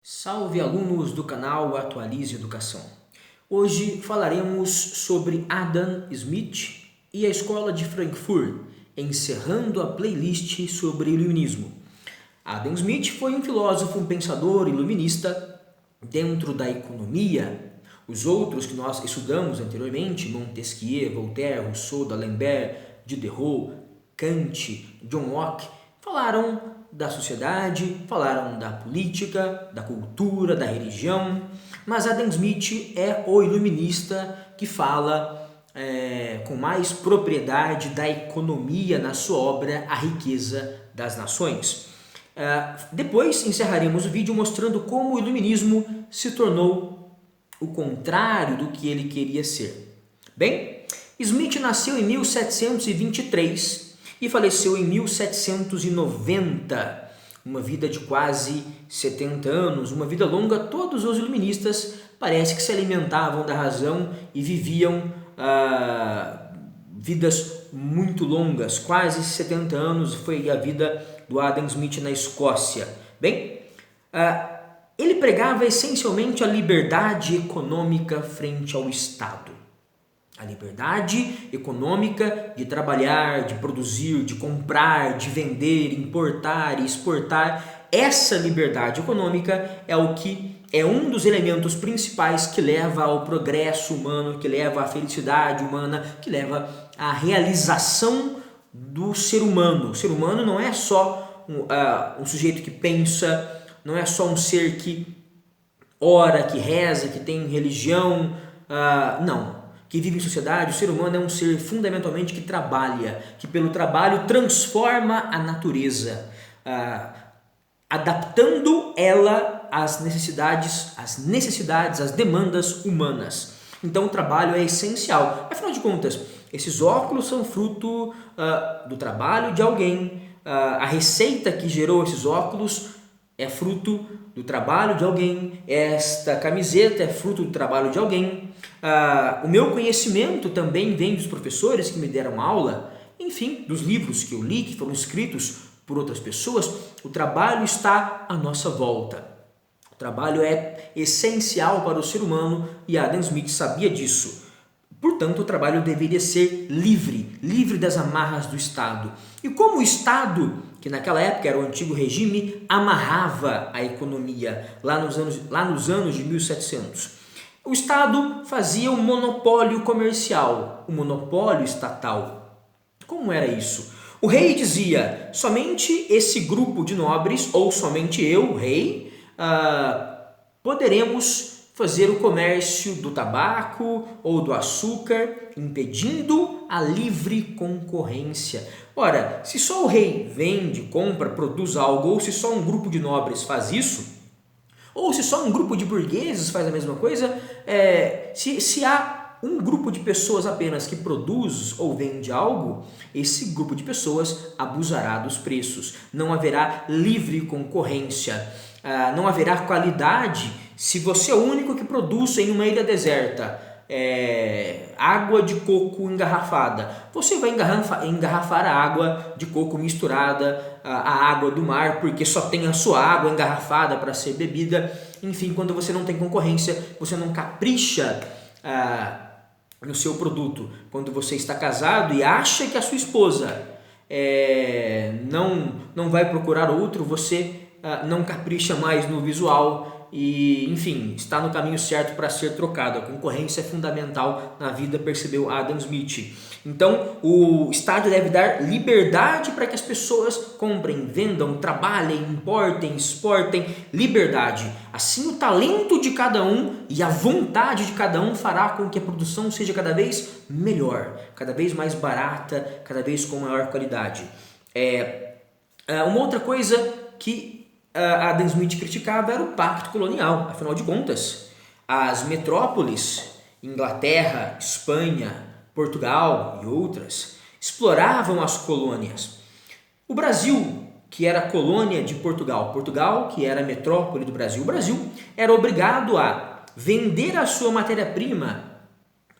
Salve alunos do canal Atualize Educação. Hoje falaremos sobre Adam Smith e a Escola de Frankfurt, encerrando a playlist sobre iluminismo. Adam Smith foi um filósofo, um pensador iluminista dentro da economia. Os outros que nós estudamos anteriormente, Montesquieu, Voltaire, Rousseau, D'Alembert, Diderot, Kant, John Locke, falaram da sociedade, falaram da política, da cultura, da religião, mas Adam Smith é o iluminista que fala com mais propriedade da economia na sua obra A Riqueza das Nações. Depois encerraremos o vídeo mostrando como o iluminismo se tornou o contrário do que ele queria ser. Bem, Smith nasceu em 1723 e faleceu em 1790, uma vida de quase 70 anos, uma vida longa. Todos os iluministas parece que se alimentavam da razão e viviam vidas muito longas. Quase 70 anos foi a vida do Adam Smith na Escócia. Bem, ele pregava essencialmente a liberdade econômica frente ao Estado. A liberdade econômica de trabalhar, de produzir, de comprar, de vender, importar e exportar. Essa liberdade econômica é um dos elementos principais que leva ao progresso humano, que leva à felicidade humana, que leva à realização do ser humano. O ser humano não é só um sujeito que pensa, não é só um ser que ora, que reza, que tem religião, não. Que vive em sociedade. O ser humano é um ser fundamentalmente que trabalha, que pelo trabalho transforma a natureza, adaptando ela às necessidades, às demandas humanas. Então o trabalho é essencial. Afinal de contas, esses óculos são fruto do trabalho de alguém. A receita que gerou esses óculos é fruto do trabalho de alguém. Esta camiseta é fruto do trabalho de alguém. O meu conhecimento também vem dos professores que me deram aula, enfim, dos livros que eu li, que foram escritos por outras pessoas. O trabalho está à nossa volta. O trabalho é essencial para o ser humano e Adam Smith sabia disso. Portanto, o trabalho deveria ser livre das amarras do Estado. E como o Estado, que naquela época era o antigo regime, amarrava a economia lá nos anos de 1700? O Estado fazia um monopólio comercial, um monopólio estatal. Como era isso? O rei dizia, somente esse grupo de nobres, ou somente eu, rei, poderemos fazer o comércio do tabaco ou do açúcar, impedindo a livre concorrência. Ora, se só o rei vende, compra, produz algo, ou se só um grupo de nobres faz isso, ou se só um grupo de burgueses faz a mesma coisa, se há um grupo de pessoas apenas que produz ou vende algo, esse grupo de pessoas abusará dos preços. Não haverá livre concorrência, não haverá qualidade se você é o único que produz em uma ilha deserta água de coco engarrafada. Você vai engarrafar a água de coco misturada à água do mar, porque só tem a sua água engarrafada para ser bebida. Enfim, quando você não tem concorrência, você não capricha no seu produto. Quando você está casado e acha que a sua esposa não vai procurar outro, você não capricha mais no visual e, enfim, está no caminho certo para ser trocado. A concorrência é fundamental na vida, percebeu Adam Smith. Então, o Estado deve dar liberdade para que as pessoas comprem, vendam, trabalhem, importem, exportem. Liberdade. Assim, o talento de cada um e a vontade de cada um fará com que a produção seja cada vez melhor, cada vez mais barata, cada vez com maior qualidade. Uma outra coisa que Adam Smith criticava era o pacto colonial. Afinal de contas, as metrópoles, Inglaterra, Espanha, Portugal e outras, exploravam as colônias. O Brasil, que era colônia de Portugal, que era a metrópole do Brasil, o Brasil era obrigado a vender a sua matéria-prima,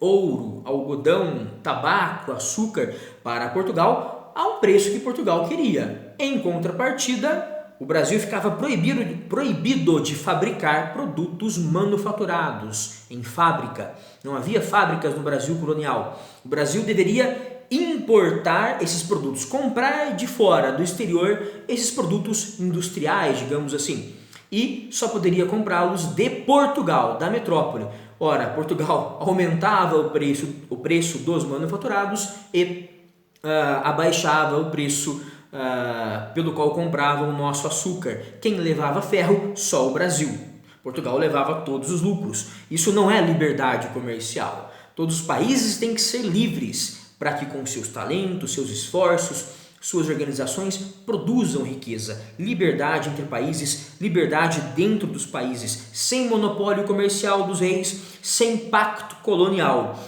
ouro, algodão, tabaco, açúcar, para Portugal, ao preço que Portugal queria. Em contrapartida, o Brasil ficava proibido de fabricar produtos manufaturados em fábrica. Não havia fábricas no Brasil colonial. O Brasil deveria importar esses produtos, comprar de fora, do exterior, esses produtos industriais, digamos assim. E só poderia comprá-los de Portugal, da metrópole. Ora, Portugal aumentava o preço dos manufaturados e abaixava o preço pelo qual compravam o nosso açúcar. Quem levava ferro? Só o Brasil. Portugal levava todos os lucros. Isso não é liberdade comercial. Todos os países têm que ser livres para que com seus talentos, seus esforços, suas organizações produzam riqueza. Liberdade entre países, liberdade dentro dos países, sem monopólio comercial dos reis, sem pacto colonial.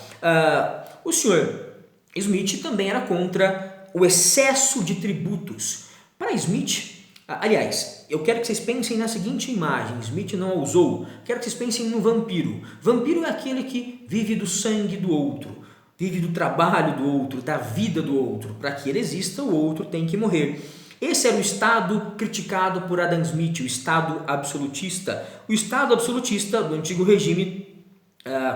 O senhor Smith também era contra o excesso de tributos. Para Smith, aliás, eu quero que vocês pensem na seguinte imagem, Smith não a usou, quero que vocês pensem no vampiro. Vampiro é aquele que vive do sangue do outro, vive do trabalho do outro, da vida do outro. Para que ele exista, o outro tem que morrer. Esse era o Estado criticado por Adam Smith, o Estado absolutista. O Estado absolutista do antigo regime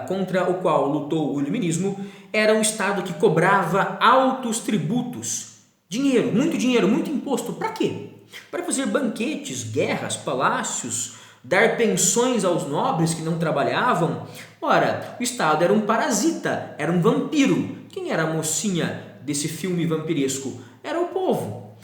contra o qual lutou o iluminismo era um Estado que cobrava altos tributos, dinheiro, muito imposto. Para quê? Para fazer banquetes, guerras, palácios, dar pensões aos nobres que não trabalhavam. Ora, o Estado era um parasita, era um vampiro. Quem era a mocinha desse filme vampiresco? Era o povo.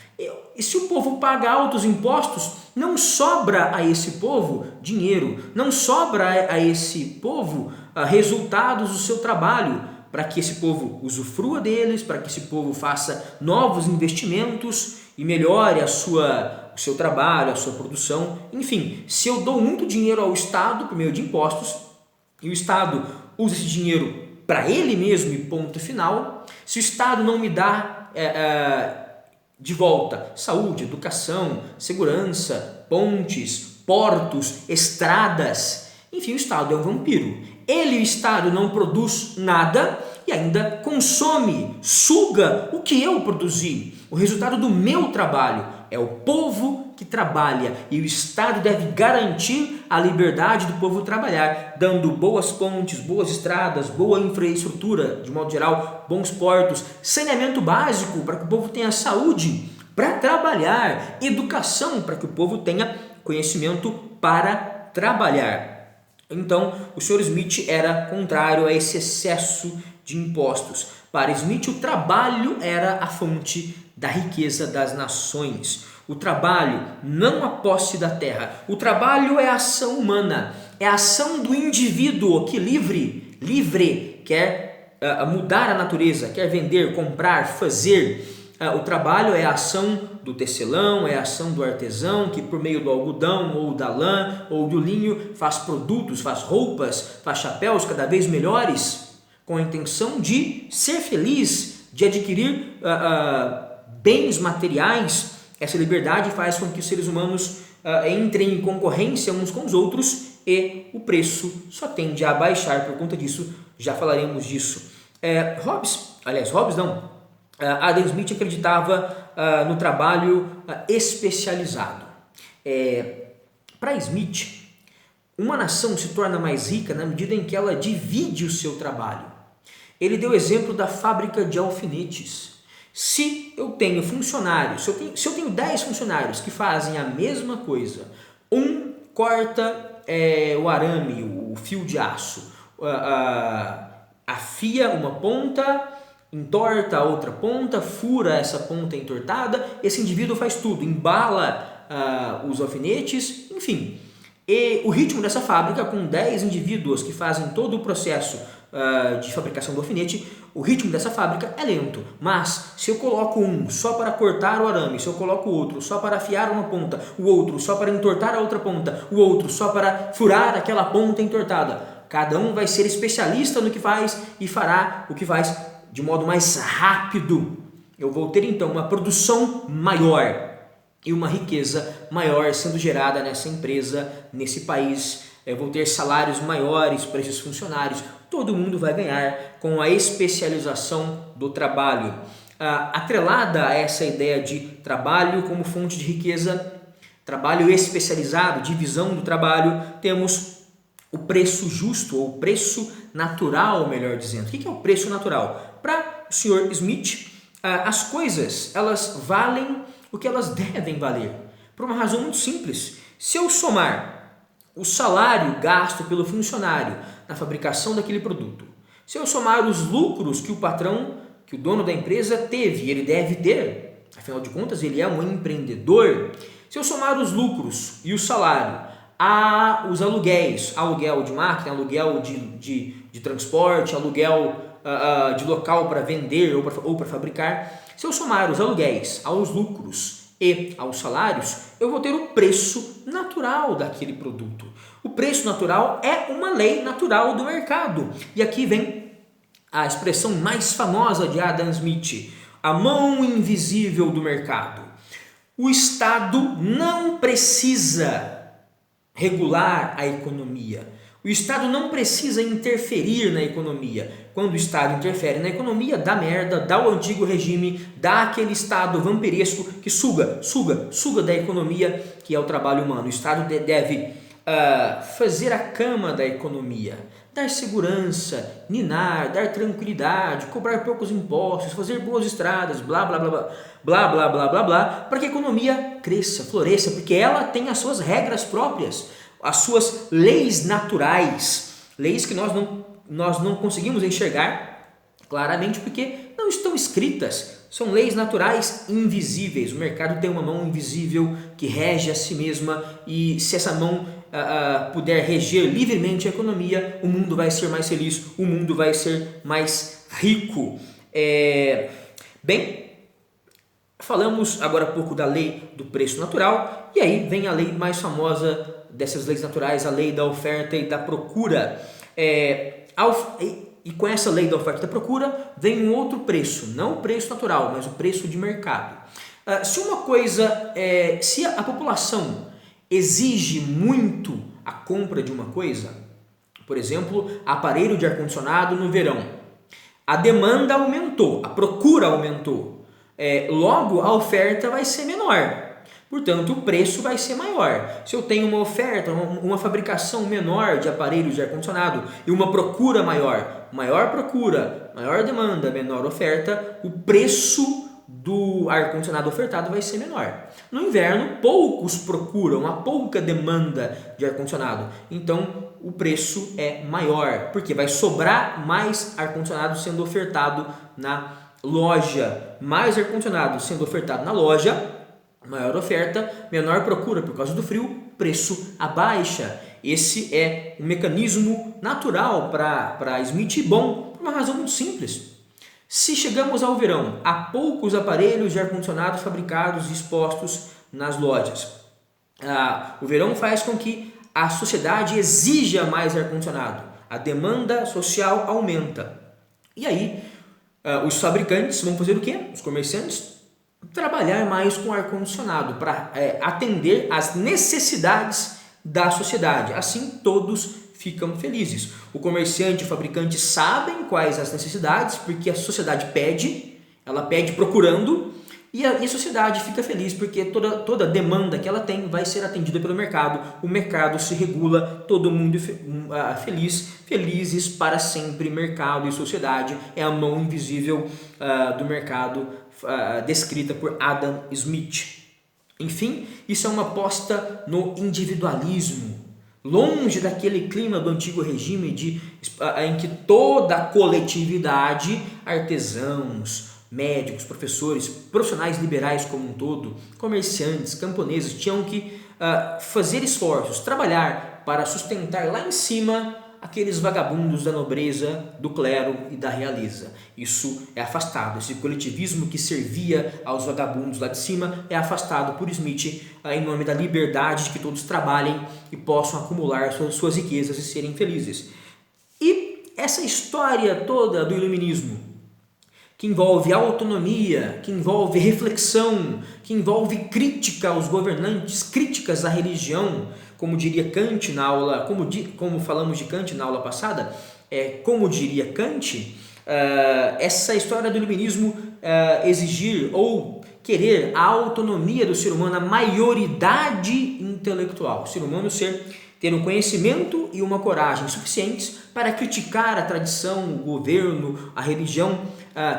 E se o povo paga altos impostos, não sobra a esse povo dinheiro, não sobra a esse povo resultados do seu trabalho, para que esse povo usufrua deles, para que esse povo faça novos investimentos e melhore o seu trabalho, a sua produção. Enfim, se eu dou muito dinheiro ao Estado por meio de impostos e o Estado usa esse dinheiro para ele mesmo e ponto final, se o Estado não me dá de volta saúde, educação, segurança, pontes, portos, estradas, enfim, o Estado é um vampiro. Ele, o Estado, não produz nada e ainda consome, suga o que eu produzi. O resultado do meu trabalho é o povo que trabalha e o Estado deve garantir a liberdade do povo trabalhar, dando boas pontes, boas estradas, boa infraestrutura, de modo geral, bons portos, saneamento básico para que o povo tenha saúde para trabalhar, educação para que o povo tenha conhecimento para trabalhar. Então, o Sr. Smith era contrário a esse excesso de impostos. Para Smith, o trabalho era a fonte da riqueza das nações. O trabalho, não a posse da terra. O trabalho é a ação humana, é a ação do indivíduo que livre, quer mudar a natureza, quer vender, comprar, fazer. O trabalho é a ação do tecelão, é a ação do artesão que por meio do algodão ou da lã ou do linho faz produtos, faz roupas, faz chapéus cada vez melhores com a intenção de ser feliz, de adquirir bens materiais. Essa liberdade faz com que os seres humanos entrem em concorrência uns com os outros e o preço só tende a baixar por conta disso. Já falaremos disso. Adam Smith acreditava no trabalho especializado. Para Smith, uma nação se torna mais rica na medida em que ela divide o seu trabalho. Ele deu o exemplo da fábrica de alfinetes. Se eu tenho funcionários, se eu tenho 10 funcionários que fazem a mesma coisa, um corta o arame, o fio de aço, afia uma ponta, entorta a outra ponta, fura essa ponta entortada, esse indivíduo faz tudo, embala os alfinetes, enfim. E o ritmo dessa fábrica, com 10 indivíduos que fazem todo o processo de fabricação do alfinete, o ritmo dessa fábrica é lento. Mas se eu coloco um só para cortar o arame, se eu coloco outro só para afiar uma ponta, o outro só para entortar a outra ponta, o outro só para furar aquela ponta entortada, cada um vai ser especialista no que faz e fará o que faz de modo mais rápido. Eu vou ter então uma produção maior e uma riqueza maior sendo gerada nessa empresa, nesse país. Eu vou ter salários maiores para esses funcionários. Todo mundo vai ganhar com a especialização do trabalho. Atrelada a essa ideia de trabalho como fonte de riqueza, trabalho especializado, divisão do trabalho, temos o preço justo, ou preço natural, melhor dizendo. O que é o preço natural? Para o senhor Smith, as coisas, elas valem o que elas devem valer, por uma razão muito simples. Se eu somar o salário gasto pelo funcionário na fabricação daquele produto, se eu somar os lucros que o patrão, que o dono da empresa teve, ele deve ter, afinal de contas ele é um empreendedor, se eu somar os lucros e o salário os aluguéis, aluguel de máquina, aluguel de transporte, aluguel de local para vender ou para fabricar, se eu somar os aluguéis aos lucros e aos salários, eu vou ter o preço natural daquele produto. O preço natural é uma lei natural do mercado. E aqui vem a expressão mais famosa de Adam Smith, a mão invisível do mercado. O Estado não precisa regular a economia. O Estado não precisa interferir na economia. Quando o Estado interfere na economia, dá merda, dá o antigo regime, dá aquele Estado vampiresco que suga da economia, que é o trabalho humano. O Estado deve fazer a cama da economia, dar segurança, ninar, dar tranquilidade, cobrar poucos impostos, fazer boas estradas, blá blá blá blá, blá blá blá blá blá, para que a economia cresça, floresça, porque ela tem as suas regras próprias, as suas leis naturais, leis que nós não conseguimos enxergar claramente porque não estão escritas, são leis naturais invisíveis. O mercado tem uma mão invisível que rege a si mesma, e se essa mão puder reger livremente a economia, o mundo vai ser mais feliz, o mundo vai ser mais rico. Bem, falamos agora há pouco da lei do preço natural, e aí vem a lei mais famosa dessas leis naturais, a lei da oferta e da procura. E com essa lei da oferta e da procura vem um outro preço, não o preço natural, mas o preço de mercado. Se a população exige muito a compra de uma coisa, por exemplo, aparelho de ar-condicionado no verão, a demanda aumentou, a procura aumentou, logo a oferta vai ser menor, portanto o preço vai ser maior. Se eu tenho uma oferta, uma fabricação menor de aparelhos de ar-condicionado e uma procura maior procura, maior demanda, menor oferta, o preço do ar-condicionado ofertado vai ser menor. No inverno, poucos procuram, há pouca demanda de ar-condicionado, então o preço é maior, porque vai sobrar mais ar-condicionado sendo ofertado na loja. Mais ar-condicionado sendo ofertado na loja, maior oferta, menor procura por causa do frio, preço abaixa. Esse é um mecanismo natural para Smith, bom, por uma razão muito simples. Se chegamos ao verão, há poucos aparelhos de ar-condicionado fabricados e expostos nas lojas. O verão faz com que a sociedade exija mais ar-condicionado. A demanda social aumenta. E aí, os fabricantes vão fazer o quê? Os comerciantes? Trabalhar mais com ar-condicionado para atender às necessidades da sociedade. Assim, todos ficam felizes. O comerciante e o fabricante sabem quais as necessidades, porque a sociedade pede, ela pede procurando, e a sociedade fica feliz porque toda demanda que ela tem vai ser atendida pelo mercado. O mercado se regula, todo mundo feliz, felizes para sempre. Mercado e sociedade é a mão invisível do mercado, descrita por Adam Smith. Enfim, isso é uma aposta no individualismo, longe daquele clima do antigo regime em que toda a coletividade, artesãos, médicos, professores, profissionais liberais como um todo, comerciantes, camponeses, tinham que fazer esforços, trabalhar para sustentar lá em cima aqueles vagabundos da nobreza, do clero e da realeza. Isso é afastado, esse coletivismo que servia aos vagabundos lá de cima é afastado por Smith em nome da liberdade, de que todos trabalhem e possam acumular suas riquezas e serem felizes. E essa história toda do iluminismo, que envolve autonomia, que envolve reflexão, que envolve crítica aos governantes, críticas à religião, como diria Kant na aula, como falamos de Kant na aula passada, como diria Kant, essa história do iluminismo exigir ou querer a autonomia do ser humano, a maioridade intelectual. O ser humano ter um conhecimento e uma coragem suficientes para criticar a tradição, o governo, a religião,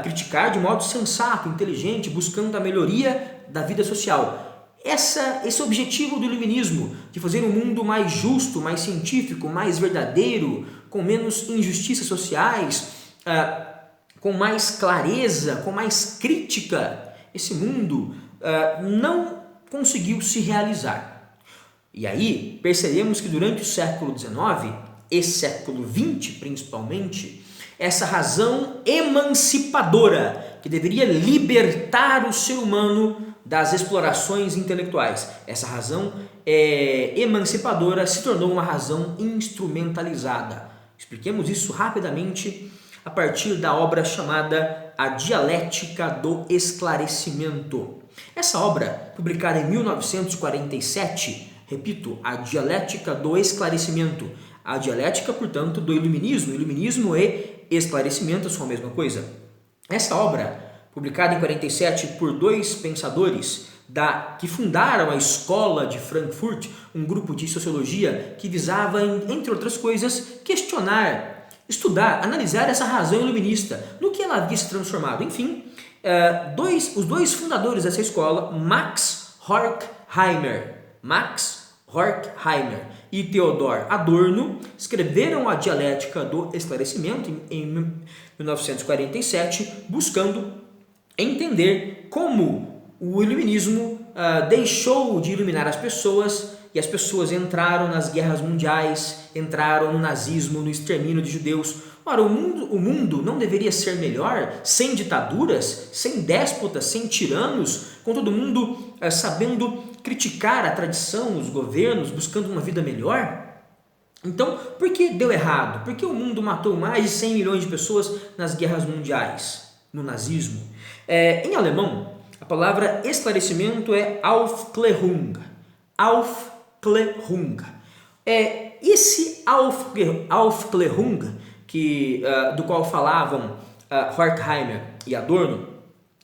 criticar de modo sensato, inteligente, buscando a melhoria da vida social. Esse objetivo do iluminismo, de fazer um mundo mais justo, mais científico, mais verdadeiro, com menos injustiças sociais, com mais clareza, com mais crítica, esse mundo não conseguiu se realizar. E aí percebemos que durante o século XIX e século XX principalmente, essa razão emancipadora que deveria libertar o ser humano das explorações intelectuais, essa razão emancipadora se tornou uma razão instrumentalizada. Expliquemos isso rapidamente a partir da obra chamada A Dialética do Esclarecimento. Essa obra, publicada em 1947, repito, A Dialética do Esclarecimento. A dialética, portanto, do iluminismo. Iluminismo e esclarecimento são a mesma coisa. Essa obra, publicada em 47 por dois pensadores que fundaram a Escola de Frankfurt, um grupo de sociologia que visava, entre outras coisas, questionar, estudar, analisar essa razão iluminista, no que ela havia se transformado. Enfim, os dois fundadores dessa escola, Max Horkheimer e Theodor Adorno, escreveram a Dialética do Esclarecimento em 1947, buscando entender como o iluminismo deixou de iluminar as pessoas e as pessoas entraram nas guerras mundiais, entraram no nazismo, no extermínio de judeus. Ora, o mundo não deveria ser melhor sem ditaduras, sem déspotas, sem tiranos, com todo mundo sabendo criticar a tradição, os governos, buscando uma vida melhor? Então, por que deu errado? Por que o mundo matou mais de 100 milhões de pessoas nas guerras mundiais, no nazismo? Em alemão, a palavra esclarecimento é Aufklärung. Aufklärung. Esse Aufklärung, do qual falavam Horkheimer e Adorno,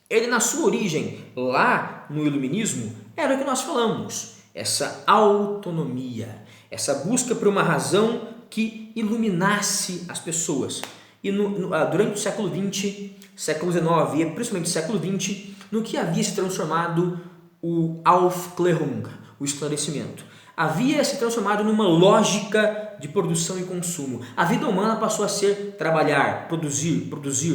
ele na sua origem, lá no iluminismo, era o que nós falamos, essa autonomia, essa busca por uma razão que iluminasse as pessoas. E durante o século XX, século XIX e principalmente século XX, no que havia se transformado o Aufklärung, o esclarecimento. Havia se transformado numa lógica de produção e consumo. A vida humana passou a ser trabalhar, produzir,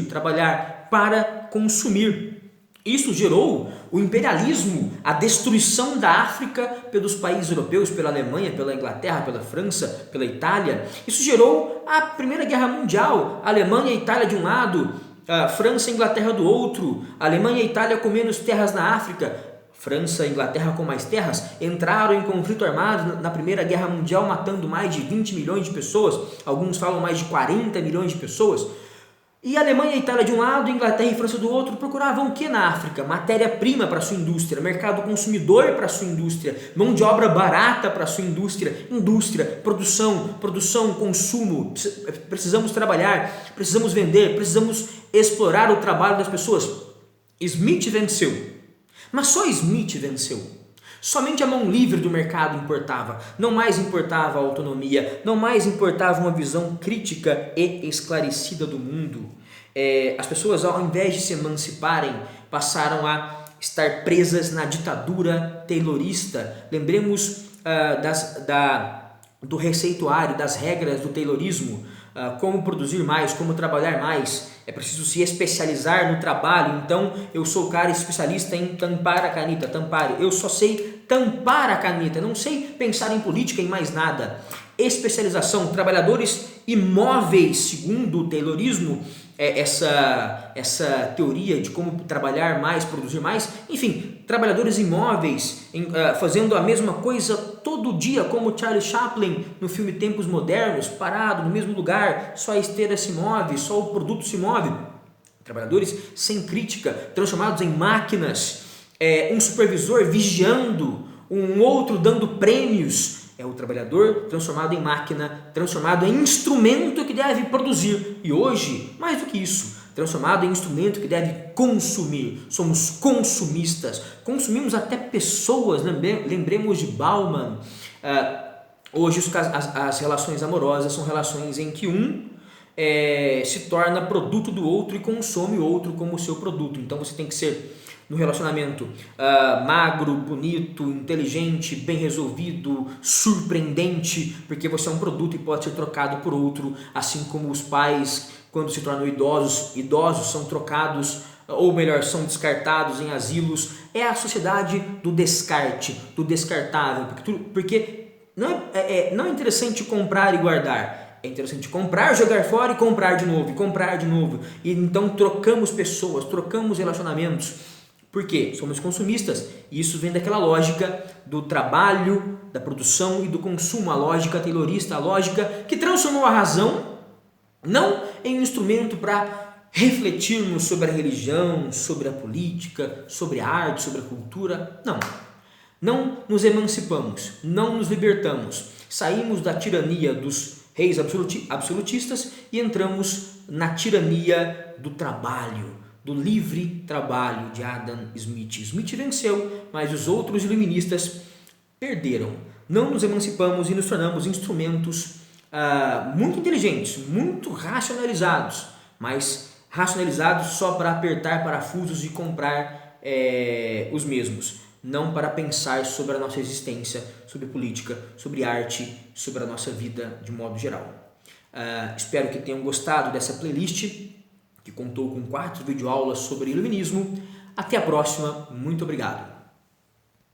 trabalhar para consumir. Isso gerou o imperialismo, a destruição da África pelos países europeus, pela Alemanha, pela Inglaterra, pela França, pela Itália. Isso gerou a Primeira Guerra Mundial, a Alemanha e a Itália de um lado, a França e a Inglaterra do outro, a Alemanha e a Itália com menos terras na África, França e Inglaterra com mais terras, entraram em conflito armado na Primeira Guerra Mundial, matando mais de 20 milhões de pessoas, alguns falam mais de 40 milhões de pessoas. E a Alemanha e a Itália de um lado, Inglaterra e França do outro, procuravam o que na África? Matéria-prima para a sua indústria, mercado consumidor para a sua indústria, mão de obra barata para a sua indústria, produção, consumo. Precisamos trabalhar, precisamos vender, precisamos explorar o trabalho das pessoas. Smith venceu, mas só Smith venceu. Somente a mão livre do mercado importava, não mais importava a autonomia, não mais importava uma visão crítica e esclarecida do mundo. As pessoas, ao invés de se emanciparem, passaram a estar presas na ditadura taylorista. Lembremos do receituário, das regras do taylorismo, como produzir mais, como trabalhar mais. É preciso se especializar no trabalho. Então, eu sou o cara especialista em tampar a caneta, eu só sei tampar a caneta, não sei pensar em política, em mais nada. Especialização, trabalhadores imóveis, segundo o taylorismo, essa teoria de como trabalhar mais, produzir mais, enfim, trabalhadores imóveis, fazendo a mesma coisa todo dia, como Charlie Chaplin no filme Tempos Modernos, parado no mesmo lugar, só a esteira se move, só o produto se move. Trabalhadores sem crítica, transformados em máquinas, um supervisor vigiando, um outro dando prêmios. É o trabalhador transformado em máquina, transformado em instrumento que deve produzir. E hoje, mais do que isso, transformado em instrumento que deve consumir. Somos consumistas, consumimos até pessoas, lembremos de Bauman. Hoje as relações amorosas são relações em que se torna produto do outro e consome o outro como seu produto. Então você tem que ser, no relacionamento, magro, bonito, inteligente, bem resolvido, surpreendente, porque você é um produto e pode ser trocado por outro, assim como os pais, quando se tornam idosos são trocados, ou melhor, são descartados em asilos. É a sociedade do descarte, do descartável, porque não é interessante comprar e guardar. É interessante comprar, jogar fora e comprar de novo, e comprar de novo. E então trocamos pessoas, trocamos relacionamentos. Por quê? Somos consumistas. E isso vem daquela lógica do trabalho, da produção e do consumo. A lógica taylorista, a lógica que transformou a razão não em um instrumento para refletirmos sobre a religião, sobre a política, sobre a arte, sobre a cultura. Não nos emancipamos, não nos libertamos. Saímos da tirania dos reis absolutistas e entramos na tirania do trabalho, do livre trabalho de Adam Smith. Smith venceu, mas os outros iluministas perderam. Não nos emancipamos e nos tornamos instrumentos muito inteligentes, muito racionalizados, mas racionalizados só para apertar parafusos e comprar os mesmos, não para pensar sobre a nossa existência, sobre política, sobre arte, sobre a nossa vida de modo geral. Espero que tenham gostado dessa playlist, que contou com 4 videoaulas sobre iluminismo. Até a próxima, muito obrigado.